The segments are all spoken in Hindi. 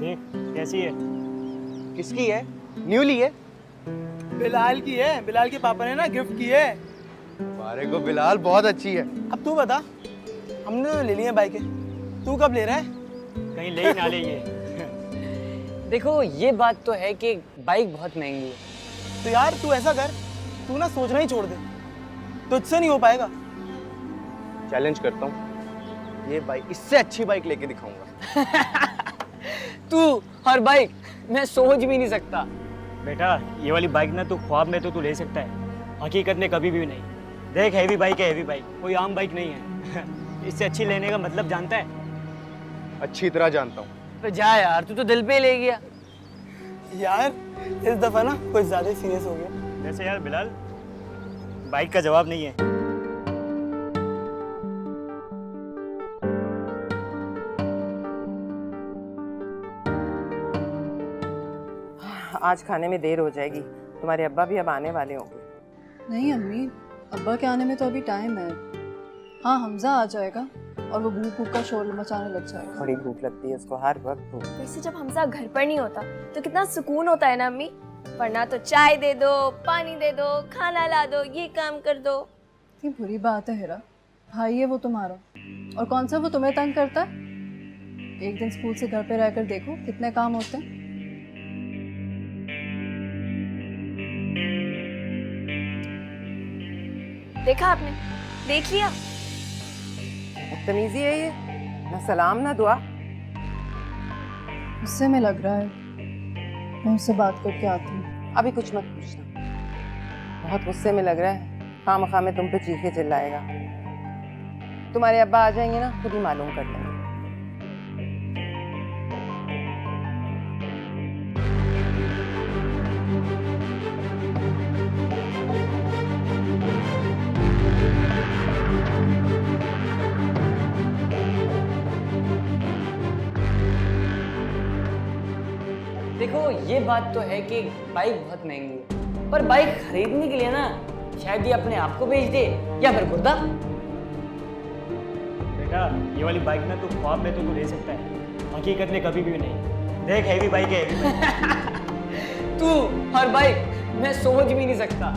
देख कैसी है। किसकी है? न्यू ली है? बिलाल की है, बिलाल के पापा ने ना गिफ्ट की है। तुम्हारे को बिलाल बहुत अच्छी है। अब तू बता, हमने तो ले ली है बाइकें, तू कब ले रहा है? कहीं ले ही ना ले ये। देखो ये बात तो है कि बाइक बहुत महंगी है। तो यार तू ऐसा कर, तू ना सोचना ही छोड़ दे, तुझसे नहीं हो पाएगा। चैलेंज करता हूँ, ये बाइक इससे अच्छी बाइक लेके दिखाऊंगा। तू और बाइक मैं सोच भी नहीं सकता। बेटा ये वाली बाइक ना तू ख्वाब में तो तू ले सकता है, हकीकत में कभी भी नहीं। देख हैवी बाइक है, हैवी बाइक कोई आम बाइक नहीं है। इससे अच्छी लेने का मतलब जानता है? अच्छी तरह जानता हूँ। तो जा यार, तू तो दिल पे ले गया। यार इस दफा ना कुछ ज्यादा सीरियस हो गया। वैसे यार बिलाल, बाइक का जवाब नहीं है। आज खाने में देर हो जाएगी, तुम्हारे अब्बा भी अब आने वाले होंगे। नहीं अम्मी, अब्बा के आने में तो अभी टाइम है। हाँ हमजा आ जाएगा और वो भूख भूख का शोर मचाने लग जाएगा। बड़ी भूख लगती है उसको, हर वक्त भूख। वैसे जब हमजा घर पर नहीं होता तो कितना सुकून होता है ना अम्मी। वरना तो चाय दे दो, पानी दे दो, खाना ला दो, ये काम कर दो। इतनी बुरी बात है हिरा, भाई है वो तुम्हारा, और कौन सा वो तुम्हें तंग करता है? एक दिन स्कूल से घर पे रहकर देखो कितने काम होते हैं। देखा आपने, देख लिया। बदतमीजी है ये, ना सलाम ना दुआ। गुस्से में लग रहा है, मैं उससे बात करके आती हूँ। अभी कुछ मत पूछना, बहुत गुस्से में लग रहा है, खामखा में तुम पे चीखे चिल्लाएगा। तुम्हारे अब्बा आ जाएंगे ना, खुद ही मालूम कर लेंगे। देखो ये बात तो है कि बाइक बहुत महंगी है, पर बाइक खरीदने के लिए ना शायद ये अपने आप को बेच दे या फिर गुर्दा। बेटा ये वाली बाइक ना तू ख्वाब में तो ले सकता है, हकीकत में कभी भी नहीं। देख हैवी बाइक है, हैवी बाइक। तू और बाइक मैं सोच भी नहीं सकता।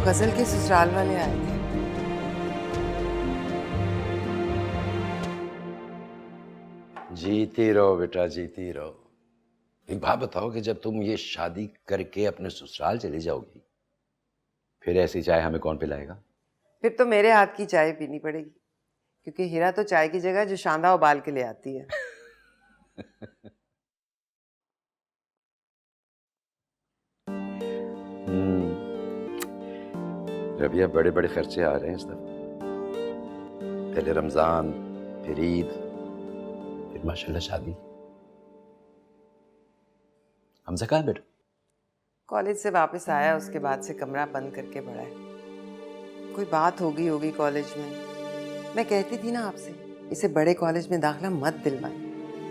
गजल के ससुराल वाले आए थे। जीती रहो बेटा, जीती रहो। एक बात बताओ कि जब तुम ये शादी करके अपने ससुराल चली जाओगी, फिर ऐसी चाय हमें कौन पिलाएगा? फिर तो मेरे हाथ की चाय पीनी पड़ेगी, क्योंकि हीरा तो चाय की जगह जो शांदा उबाल के ले आती है। रबिया, बड़े बड़े खर्चे आ रहे हैं इस दफा। पहले रमजान, फिर ईद, फिर माशाल्लाह शादी। हमजा कहाँ है बेटा? कॉलेज से वापस आया, उसके बाद से कमरा बंद करके पड़ा है। कोई बात होगी कॉलेज में। मैं कहती थी ना आपसे, इसे बड़े कॉलेज में दाखिला मत दिलवाएं।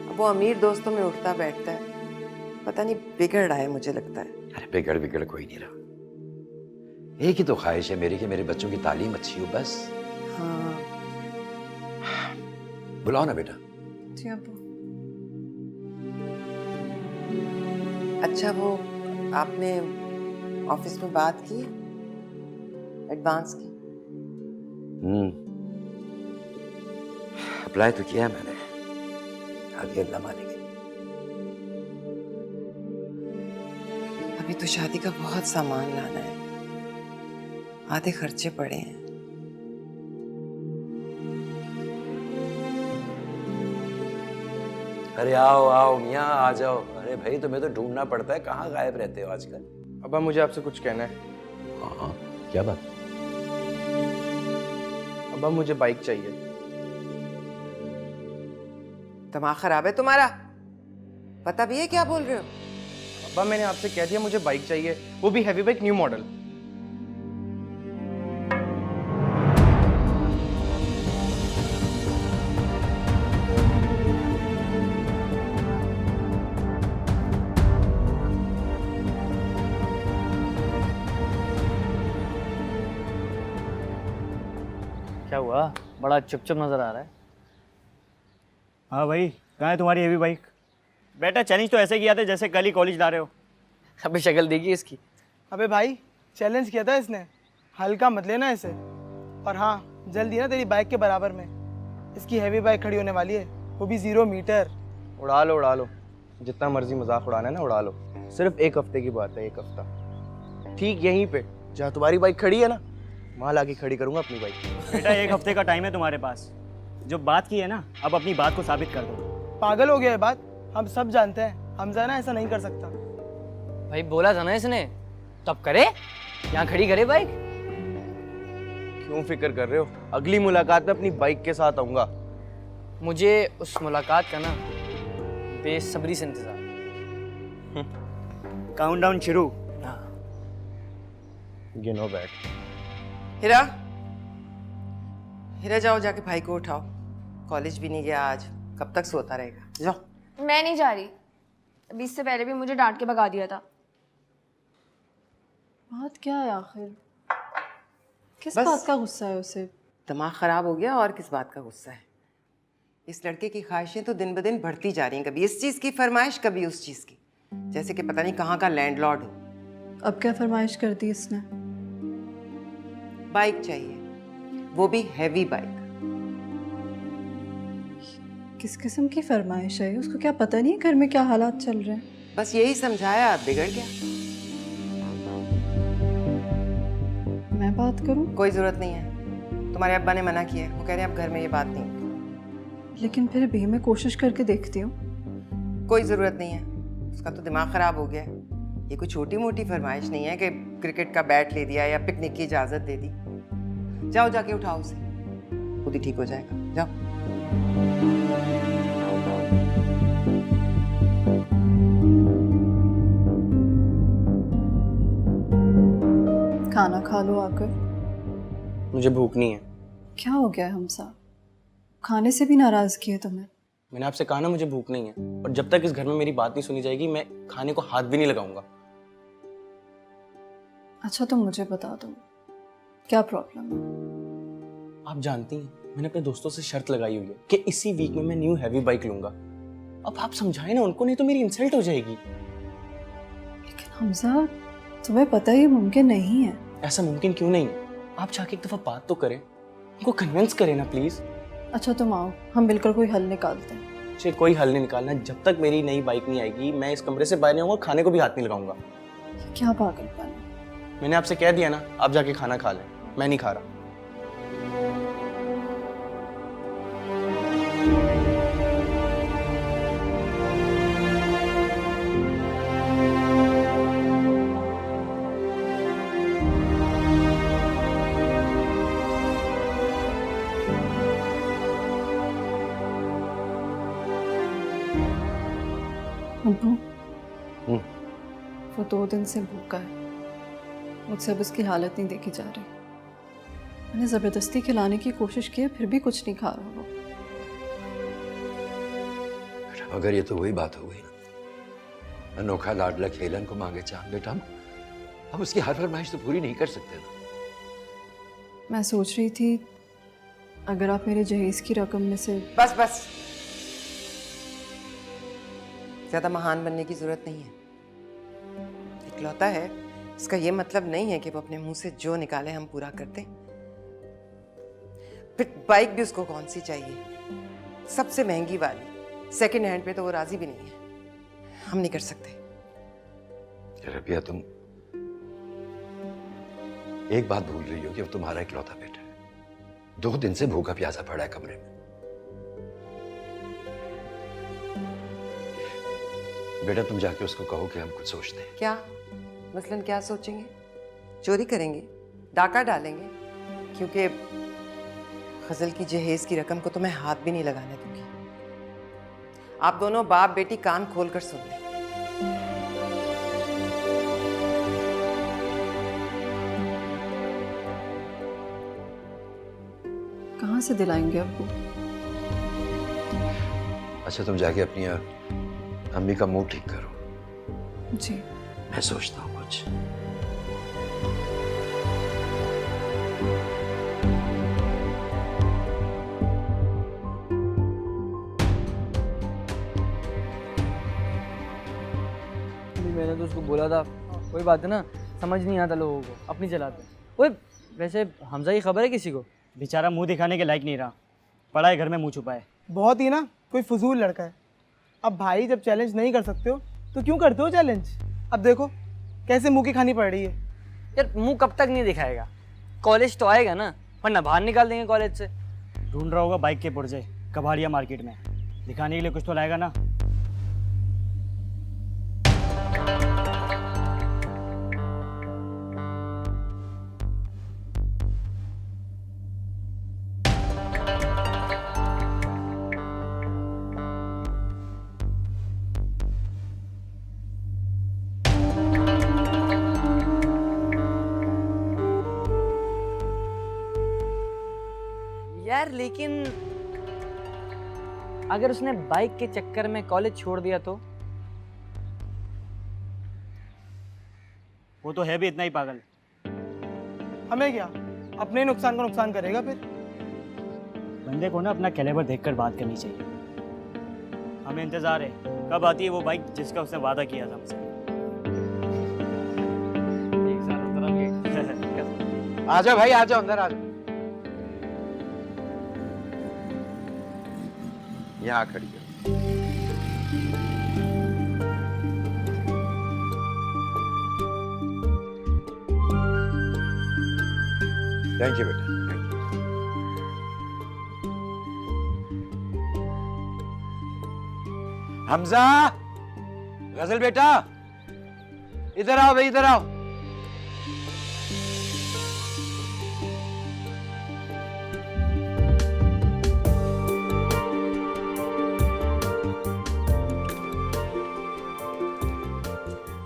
अब वो अमीर दोस्तों में उठता बैठता है, पता नहीं बिगड़ रहा है मुझे लगता है। अरे बिगड़ कोई नहीं रहा। एक ही तो ख्वाहिश है मेरी कि मेरे बच्चों की तालीम अच्छी हो, बस। हाँ बुलाओ ना बेटा। जी अब्बू। अच्छा, वो आपने ऑफिस में बात की एडवांस की? अप्लाई तो किया है मैंने, आगे अल्लाह मानेंगे। अभी तो शादी का बहुत सामान लाना है, आधे खर्चे पड़े हैं। अरे आओ आओ मियाँ, आ जाओ। अरे भाई तुम्हें तो ढूंढना पड़ता है, कहाँ गायब रहते हो आजकल? अब्बा मुझे आपसे कुछ कहना है। हाँ, क्या बात? अब्बा मुझे बाइक चाहिए। दिमाग खराब है तुम्हारा? पता भी है क्या बोल रहे हो? अब्बा मैंने आपसे कह दिया मुझे बाइक चाहिए, वो भी हैवी बाइक, न्यू मॉडल। हुआ? बड़ा चुप-चुप नजर आ रहा है। हाँ भाई, कहाँ है तुम्हारी हेवी बाइक? बेटा चैलेंज तो ऐसे किया था जैसे कल ही कॉलेज ला रहे हो। अबे शक्ल देखी इसकी। अबे भाई, चैलेंज किया था इसने, हल्का मत लेना इसे। और हाँ, जल्दी ना तेरी बाइक के बराबर में इसकी हैवी बाइक खड़ी होने वाली है, वो भी 0 मीटर। उड़ा लो, जितना मर्जी मजाक उड़ाना है ना उड़ा लो। सिर्फ 1 हफ्ते की बात है, 1 हफ्ता। ठीक यहीं पे जहाँ तुम्हारी बाइक खड़ी है ना, वहाँ लाके खड़ी करूँगा अपनी बाइक। बेटा 1 हफ्ते का टाइम है तुम्हारे पास। जो बात की है ना, अब अपनी बात को साबित कर दो। पागल हो गया है बात, हम सब जानते हैं हमजा ना ऐसा नहीं कर सकता। भाई बोला था ना इसने, तब करे, यहाँ खड़ी करे बाइक। क्यों फिक्र कर रहे हो? अगली मुलाकात में अपनी बाइक के साथ आऊँगा। मुझे उस मुलाकात का ना बेसब्री से इंतजार। काउंटडाउन शुरू। गिनो बैठ। हीरा, हीरा जाओ जाके भाई को उठाओ। कॉलेज भी नहीं गया आज, कब तक सोता रहेगा? जाओ। मैं नहीं जा रही, अभी इससे पहले भी मुझे डांट के भगा दिया था। बात क्या है आखिर? किस बस। बात का गुस्सा है उसे? दिमाग खराब हो गया और किस बात का गुस्सा है? इस लड़के की ख्वाहिशें तो दिन ब दिन बढ़ती जा रही हैं, कभी इस चीज़ की फरमाइश, कभी उस चीज़ की, जैसे कि पता नहीं कहाँ का लैंडलॉर्ड हो। अब क्या फरमाइश कर दी इसने? बाइक चाहिए, वो भी हैवी बाइक। किस किस्म की फरमाइश है? उसको क्या पता नहीं है घर में क्या हालात चल रहे हैं? बस यही समझाया, बिगड़ गया। मैं बात करूं? कोई ज़रूरत नहीं है, तुम्हारे अब्बा ने मना किया है, वो कह रहे हैं अब घर में ये बात नहीं। लेकिन फिर भी मैं कोशिश करके देखती हूँ। कोई ज़रूरत नहीं है, उसका तो दिमाग ख़राब हो गया है। ये कोई छोटी मोटी फरमाइश नहीं है कि क्रिकेट का बैट ले दिया या पिकनिक की इजाज़त दे दी। जाओ जाके उठाओ उसे, खुद ही ठीक हो जाएगा। जाओ। खाना खा लो आकर। मुझे भूख नहीं है। क्या हो गया है हमसा? खाने से भी नाराज़गी है तुम्हें? मैंने आपसे कहा ना मुझे भूख नहीं है, और जब तक इस घर में मेरी बात नहीं सुनी जाएगी मैं खाने को हाथ भी नहीं लगाऊंगा। अच्छा तुम मुझे बता दो, क्या प्रॉब्लम है? आप जानती हैं मैंने अपने दोस्तों से शर्त लगाई हुई है कि इसी वीक में मैं न्यू हैवी बाइक लूंगा। अब आप समझाए ना उनको, नहीं तो मेरी इंसल्ट हो जाएगी। लेकिन हमजा, तुम्हें पता ही मुमकिन नहीं है। ऐसा मुमकिन क्यों नहीं? आप जाके एक दफा बात तो करें, उनको कन्विंस करें ना प्लीज। अच्छा तुम आओ, हम मिलकर कोई हल निकालते हैं। मुझे कोई हल नहीं निकालना, जब तक मेरी नई बाइक नहीं आएगी मैं इस कमरे से बाहर नहीं आऊंगा, खाने को भी हाथ नहीं लगाऊंगा। ये क्या पागलपन है? मैंने आपसे कह दिया ना, आप जाके खाना खा लें, मैं नहीं खा रहा। अब्बू, हम्म। वो 2 दिन से भूखा है, मुझसे अब उसकी हालत नहीं देखी जा रही। मैंने ज़बरदस्ती खिलाने की कोशिश की है, फिर भी कुछ नहीं खा रहा वो। अगर ये तो वही बात हो गई ना, अनोखा लाडला खेलन को मांगे चांद, बेटा हम उसकी हर फरमाइश तो पूरी नहीं कर सकते ना। मैं सोच रही थी अगर आप मेरे जहेज की रकम में से। बस बस, ज़्यादा महान बनने की ज़रूरत नहीं है। इकलौता है, इसका ये मतलब नहीं है कि वो अपने मुंह से जो निकाले हम पूरा कर दें। फिर बाइक भी उसको कौन सी चाहिए? सबसे महंगी वाली, सेकंड हैंड पे तो वो राजी भी नहीं है। हम नहीं कर सकते। रबिया, तुम एक बात भूल रही हो कि वो तुम्हारा इकलौता बेटा है। 2 दिन से भूखा प्यासा पड़ा है कमरे में। बेटा तुम जाके उसको कहो कि हम कुछ सोचते हैं। क्या मसलन क्या सोचेंगे? चोरी करेंगे, डाका डालेंगे? क्योंकि खजल की जहेज की रकम को तो मैं हाथ भी नहीं लगाने दूंगी। आप दोनों बाप बेटी कान खोल कर सुन लें। कहाँ से दिलाएंगे अब्बू? अच्छा तुम जाके अपनी अम्मी का मुंह ठीक करो। जी। मैं सोचता हूँ कुछ। मैंने तो उसको बोला था, कोई बात है ना, समझ नहीं आता लोगों को, अपनी चलाते हैं। ओए वैसे हमजा की खबर है किसी को? बेचारा मुंह दिखाने के लायक नहीं रहा, पड़ा है घर में मुंह छुपाए। बहुत ही ना कोई फजूल लड़का है। अब भाई जब चैलेंज नहीं कर सकते हो तो क्यों करते हो चैलेंज? अब देखो कैसे मुंह की खानी पड़ रही है। यार मुंह कब तक नहीं दिखाएगा, कॉलेज तो आएगा ना, वरना बाहर निकाल देंगे कॉलेज से। ढूंढ रहा होगा बाइक के पुर्जे कबाड़िया मार्केट में, दिखाने के लिए कुछ तो लाएगा ना। यार लेकिन अगर उसने बाइक के चक्कर में कॉलेज छोड़ दिया तो? वो तो है भी इतना ही पागल। हमें क्या, अपने ही नुकसान को नुकसान करेगा फिर। बंदे को ना अपना कैलिबर देखकर बात करनी चाहिए। हमें इंतजार है कब आती है वो बाइक जिसका उसने वादा किया था हमसे। आ जाओ भाई, आ जाओ अंदर आ जाओ। यहाँ खड़ी है। थैंक यू बेटा, थैंक यू। हमजा, गजल बेटा, इधर आओ भाई, इधर आओ।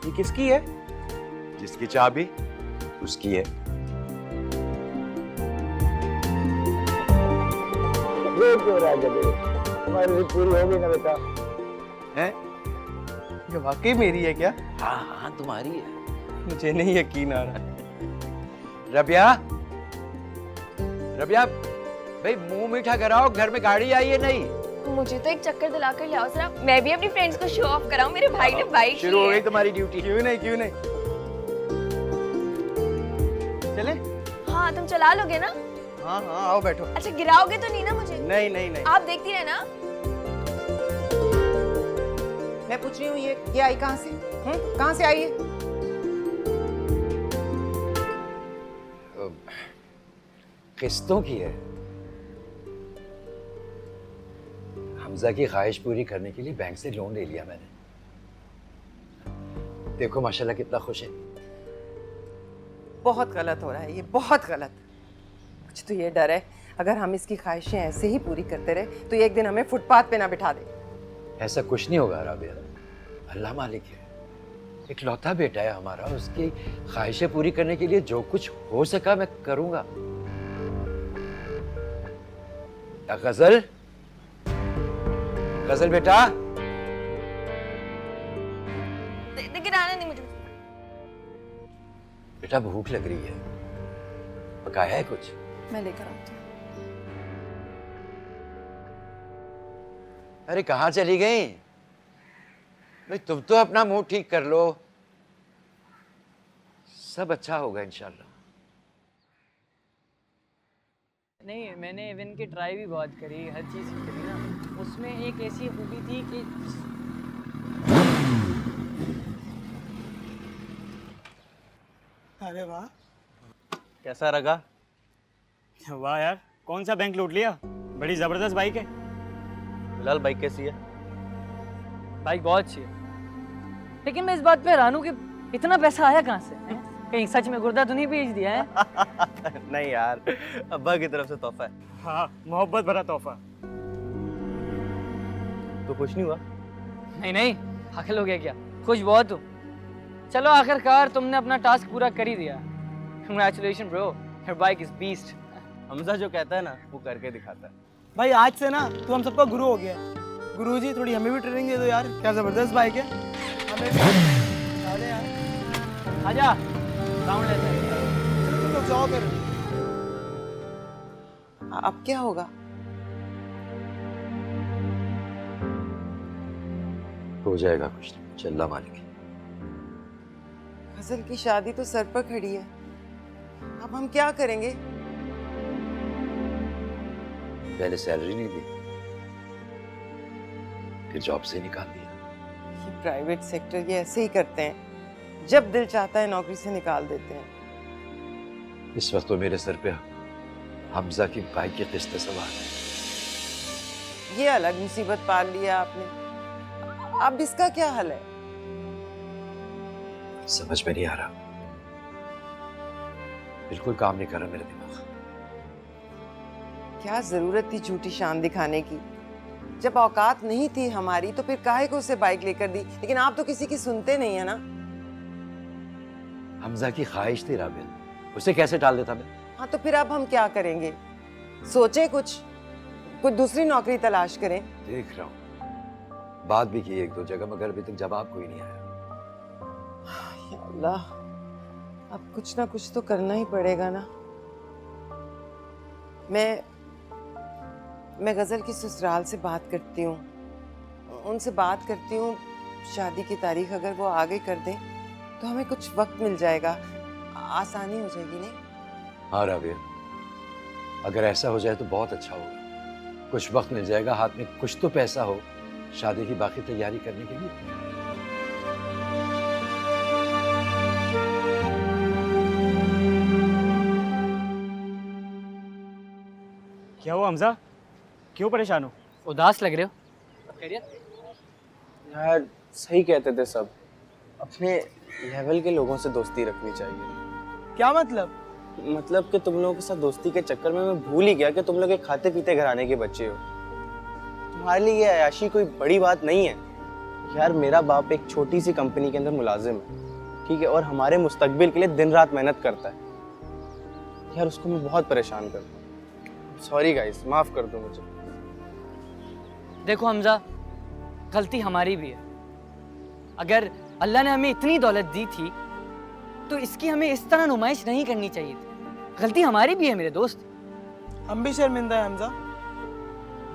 ये किसकी है? जिसकी चाबी उसकी है। तुम्हारी पूरी होगी ना बेटा? हैं? ये वाकई मेरी है क्या? हाँ हाँ तुम्हारी है। मुझे नहीं यकीन आ रहा। रबिया, रबिया भाई मुंह मीठा कराओ, घर में गाड़ी आई है नहीं? मुझे तो एक चक्कर दिला कर ले आओ जरा, मैं भी अपनी फ्रेंड्स को शो ऑफ कराऊं। मेरे भाई ने बाइक शुरू हो गई तुम्हारी ड्यूटी। क्यों नहीं, क्यों नहीं? चले? हाँ तुम चला लोगे ना? हाँ हाँ आओ बैठो। अच्छा गिराओगे तो नहीं ना मुझे? नहीं नहीं नहीं। आप देखती रहना। मैं पूछ रही हूँ ये आई कहाँ से? कहाँ से आई है? किस्तों की है। हमजा की ख्वाहिश पूरी करने के लिए बैंक से लोन ले लिया मैंने। देखो माशाल्लाह कितना खुश है। बहुत गलत हो रहा है ये, बहुत गलत। मुझे तो ये डर है अगर हम इसकी ख्वाहिशें ऐसे ही पूरी करते रहे तो एक दिन हमें फुटपाथ पे ना बिठा दे। ऐसा कुछ नहीं होगा राबिया, अल्लाह मालिक है। एक लौता बेटा है हमारा, उसकी ख्वाहिशें पूरी करने के लिए जो कुछ हो सका मैं करूंगा। गजल, गजल बेटा, गिराना नहीं मुझे। बेटा भूख लग रही है, पकाया है कुछ? मैं लेकर आती हूँ। अरे कहाँ चली गई? भाई तुम तो अपना मुंह ठीक कर लो, सब अच्छा होगा इंशाल्लाह। नहीं मैंने इवन की ट्राई भी बहुत करी, हर चीज़ करी ना, उसमें एक ऐसी खूबी थी कि अरे वाह, कैसा लगा? वाह यार, कौन सा बैंक लूट लिया? बड़ी जबरदस्त बाइक है। फिलहाल बाइक कैसी है? बाइक बहुत अच्छी है, लेकिन मैं इस बात पे हैरान हूँ कि इतना पैसा आया कहाँ से? हैं? कहीं सच में गुर्दा तो नहीं बेच दिया है? नहीं यार, अब्बा की तरफ से तोहफा है। हाँ, मोहब्बत भरा तोहफा। तो खुश नहीं हुआ? नहीं नहीं, पागल हो गया क्या? खुश बहुत हूँ। चलो आखिरकार तुमने अपना टास्क पूरा कर ही दिया। Congratulation bro, your bike is beast. Hamza जो कहता है ना वो करके दिखाता है। भाई आज से ना तू हम सबका गुरु हो गया। गुरुजी थोड़ी हमें भी ट्रेनिंग दे दो यार, क्या जबरदस्त बाइक है। हमें भी अरे यार आजा राउंड लेते हैं। तुम लोग जाओ फिर। अब क्या होगा? हो जाएगा कुछ नहीं, अल्लाह मालिक है। गजल की शादी तो सर पर खड़ी है, अब हम क्या करेंगे? पहले सैलरी नहीं दी, फिर जॉब से निकाल दिया। ये प्राइवेट सेक्टर ये ऐसे ही करते हैं, जब दिल चाहता है नौकरी से निकाल देते हैं। इस वक्त तो मेरे सर पे हमजा की बाइक की किस्त सवार है। ये अलग मुसीबत पाल लिया आपने, अब इसका क्या हल है? समझ में नहीं आ रहा, बिल्कुल काम नहीं कर रहा मेरा दिमाग। क्या जरूरत थी झूठी शान दिखाने की? जब औकात नहीं थी हमारी तो फिर काहे को उसे बाइक लेकर दी? लेकिन आप तो किसी की सुनते नहीं है ना। हमजा की ख्वाहिश थी राबिया, उसे कैसे टाल देता मैं? हाँ तो फिर अब हम क्या करेंगे? सोचे कुछ दूसरी नौकरी तलाश करें। देख रहा हूँ, बात भी की एक दो जगह, मगर अभी तक जवाब कोई नहीं आया। या अल्लाह, अब कुछ ना कुछ तो करना ही पड़ेगा ना। मैं गजल की ससुराल से बात करती हूँ, उनसे बात करती हूँ, शादी की तारीख अगर वो आगे कर दें तो हमें कुछ वक्त मिल जाएगा, आसानी हो जाएगी। नहीं? हाँ राबिया, अगर ऐसा हो जाए तो बहुत अच्छा होगा। कुछ वक्त मिल जाएगा, हाथ में कुछ तो पैसा हो शादी की बाकी तैयारी करने के लिए। क्या हुआ हमजा, क्यों परेशान हो? उदास लग रहे हो? खैरियत? यार सही कहते थे सब, अपने लेवल के लोगों से दोस्ती रखनी चाहिए। क्या मतलब? मतलब कि तुम लोगों के साथ दोस्ती के चक्कर में मैं भूल ही गया कि तुम लोग एक खाते पीते घराने के बच्चे हो। तुम्हारे लिए ये अयाशी कोई बड़ी बात नहीं है। यार मेरा बाप एक छोटी सी कंपनी के अंदर मुलाजिम है, ठीक है, और हमारे मुस्तकबिल के लिए दिन रात मेहनत करता है। यार उसको मैं बहुत परेशान करता हूँ। सॉरी गाइस, माफ कर दो मुझे। देखो हमजा, गलती हमारी भी है। अगर अल्लाह ने हमें इतनी दौलत दी थी तो इसकी हमें इस तरह नुमाइश नहीं करनी चाहिए थी। गलती हमारी भी है मेरे दोस्त। हम भी शर्मिंदा है हमजा।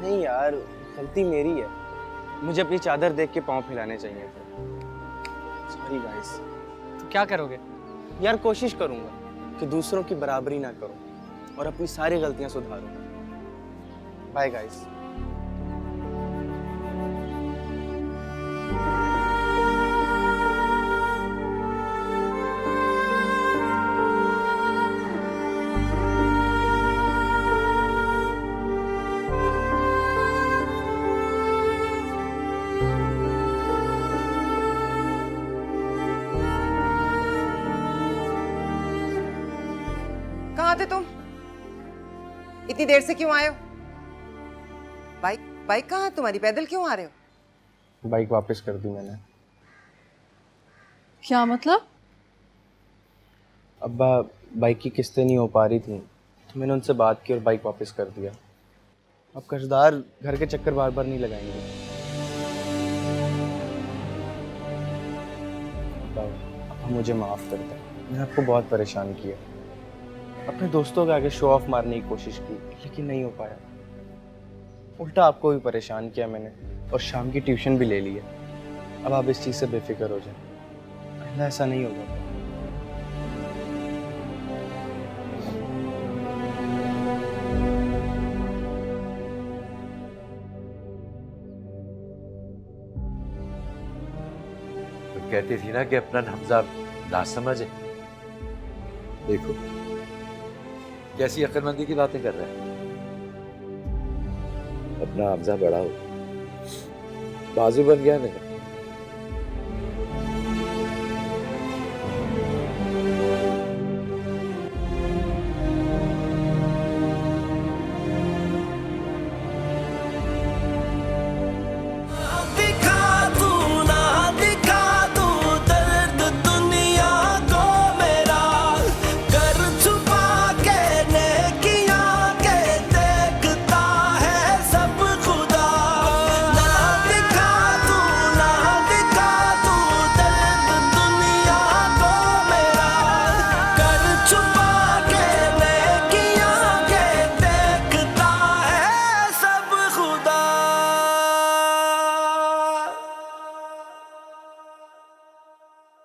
नहीं यार, गलती मेरी है, मुझे अपनी चादर देख के पाँव फैलाने चाहिए थे। Sorry guys. तो क्या करोगे? यार कोशिश करूंगा कि दूसरों की बराबरी ना करूं और अपनी सारी गलतियां सुधारूं। Bye guys. कहाँ थे तुम? इतनी देर से क्यों आए हो? बाइक कहाँ है तुम्हारी? पैदल क्यों आ रहे हो? बाइक वापस कर दी मैंने। क्या मतलब? अब्बा बाइक की किस्तें नहीं हो पा रही थी तो मैंने उनसे बात की और बाइक वापस कर दिया। अब कर्जदार घर के चक्कर बार बार नहीं लगाएंगे। अब्बा अब मुझे माफ़ कर दो, मैंने आपको बहुत परेशान किया। अपने दोस्तों के आगे शो ऑफ मारने की कोशिश की लेकिन नहीं हो पाया। उल्टा आपको भी परेशान किया मैंने और शाम की ट्यूशन भी ले ली है। अब आप इस चीज़ से बेफिक्र हो जाए, आइंदा ऐसा नहीं होगा। तो कहती थी ना कि अपना हमजा ना समझे। देखो कैसी अक्लमंदी की बातें कर रहे हैं। अपना हमजा बड़ा हो, बाजू बन गया मेरा।